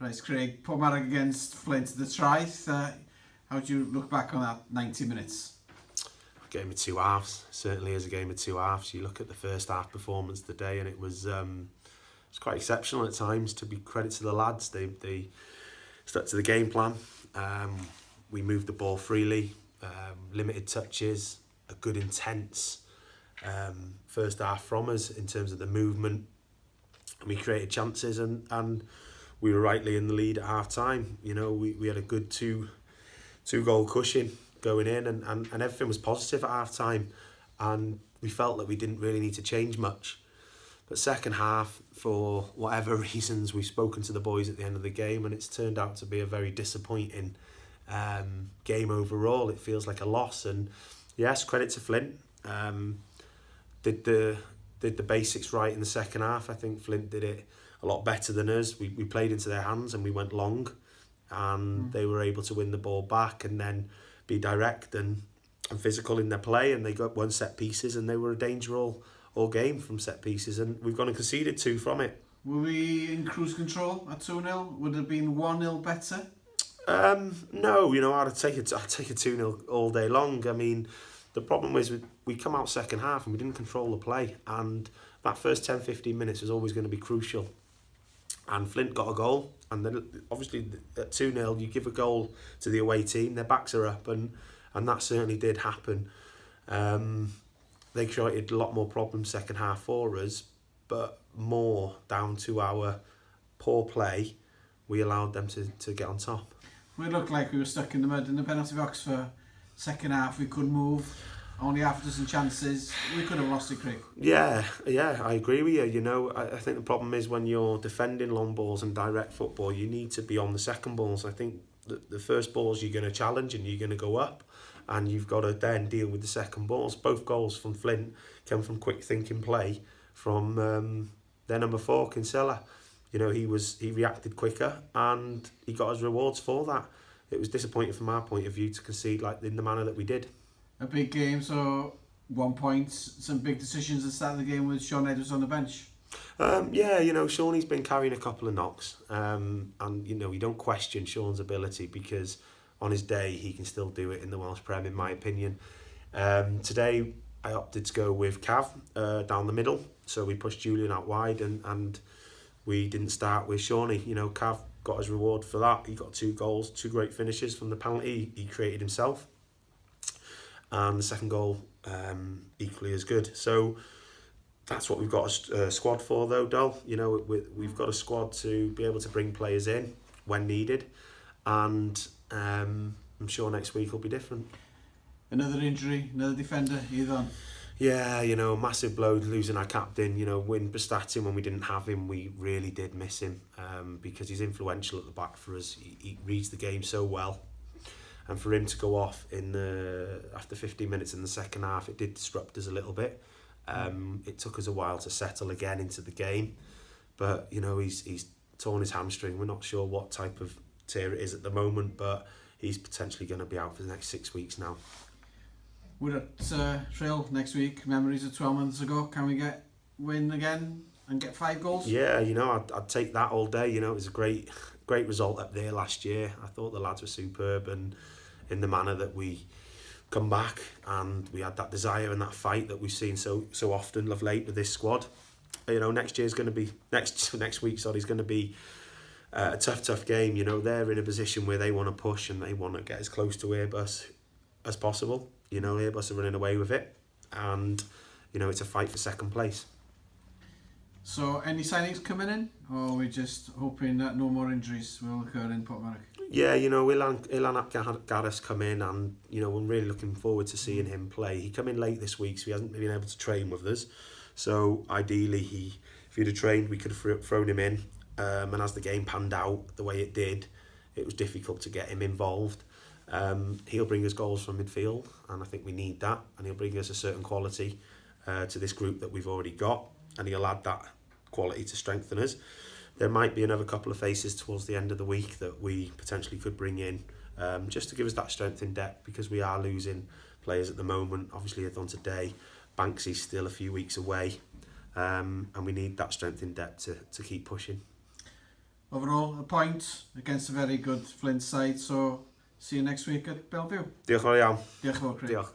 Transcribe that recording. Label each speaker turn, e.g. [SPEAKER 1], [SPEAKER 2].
[SPEAKER 1] Right, Craig, Portmarnock against Flint, the Traeth. How do you look back on that 90 minutes?
[SPEAKER 2] Game of two halves. Certainly is a game of two halves. You look at the first half performance today, and it was quite exceptional at times. To be credit to the lads, they stuck to the game plan. We moved the ball freely, limited touches, a good intense first half from us in terms of the movement. We created chances and we were rightly in the lead at half time. You know, we had a good two goal cushion going in and everything was positive at half time, and we felt that we didn't really need to change much. But second half, for whatever reasons, we've spoken to the boys at the end of the game, and it's turned out to be a very disappointing game overall. It feels like a loss, and yes, credit to Flint. Did the basics right in the second half. I think Flint did it a lot better than us. We played into their hands and we went long, and they were able to win the ball back and then be direct and physical in their play, and they got one set pieces and they were a danger all game from set pieces, and we've gone and conceded 2 from it.
[SPEAKER 1] Were we in cruise control at 2-0? Would it have been 1-0 better?
[SPEAKER 2] No, you know, I'd take a 2-0 all day long. I mean, the problem is we come out second half and we didn't control the play, and that first 10-15 minutes was always going to be crucial. And Flint got a goal, and then obviously at 2-0 you give a goal to the away team, their backs are up, and that certainly did happen. They created a lot more problems second half for us, but more down to our poor play. We allowed them to get on top.
[SPEAKER 1] We looked like we were stuck in the mud in the penalty box for second half. We couldn't move. Only half a dozen chances. We could have lost it, Craig.
[SPEAKER 2] Yeah, I agree with you. You know, I think the problem is when you're defending long balls and direct football, you need to be on the second balls. I think the first balls you're going to challenge and you're going to go up, and you've got to then deal with the second balls. Both goals from Flint came from quick thinking play from their number 4, Kinsella. You know, he reacted quicker and he got his rewards for that. It was disappointing from our point of view to concede like in the manner that we did.
[SPEAKER 1] A big game, so 1 point, some big decisions at the start of the game with Sean Edrych on the bench.
[SPEAKER 2] Yeah, you know, Shawnee's been carrying a couple of knocks, and you know, you don't question Sean's ability because on his day he can still do it in the Welsh Prem, in my opinion. Today I opted to go with Cav down the middle, so we pushed Julian out wide and we didn't start with Shawnee. You know, Cav got his reward for that. He got 2 goals, 2 great finishes from the penalty he created himself. And the second goal, equally as good. So that's what we've got a squad for, though, Dol. You know, we've got a squad to be able to bring players in when needed, and I'm sure next week will be different.
[SPEAKER 1] Another injury, another defender, either on.
[SPEAKER 2] Yeah, you know, massive blow losing our captain. You know, when Bastatin, when we didn't have him, we really did miss him because he's influential at the back for us. He reads the game so well. And for him to go off after 15 minutes in the second half, it did disrupt us a little bit. It took us a while to settle again into the game. But, you know, he's torn his hamstring. We're not sure what type of tear it is at the moment, but he's potentially going to be out for the next 6 weeks now.
[SPEAKER 1] We're at Trill next week. Memories of 12 months ago. Can we win again and get 5 goals?
[SPEAKER 2] Yeah, you know, I'd take that all day. You know, it was a great result up there last year. I thought the lads were superb, and in the manner that we come back, and we had that desire and that fight that we've seen so often of late with this squad. You know, next week's going to be a tough game. You know, they're in a position where they want to push and they want to get as close to Airbus as possible. You know, Airbus are running away with it, and you know, it's a fight for second place.
[SPEAKER 1] So, any signings coming in, or are we just hoping that no more injuries will occur in Portmarnock?
[SPEAKER 2] Yeah, you know, Ilan Garris come in, and you know, we're really looking forward to seeing him play. He come in late this week, so he hasn't been able to train with us. So ideally, if he'd have trained, we could have thrown him in. And as the game panned out the way it did, it was difficult to get him involved. He'll bring us goals from midfield, and I think we need that. And he'll bring us a certain quality to this group that we've already got, and he'll add that quality to strengthen us. There might be another couple of faces towards the end of the week that we potentially could bring in, just to give us that strength in depth, because we are losing players at the moment. Obviously, on today, Banksy's still a few weeks away, and we need that strength in depth to keep pushing.
[SPEAKER 1] overall, a point against a very good Flint side. So, see you next week at Bellevue.
[SPEAKER 2] Diolch yn fawr iawn.
[SPEAKER 1] Diolch yn fawr, Craig.
[SPEAKER 2] Diolch.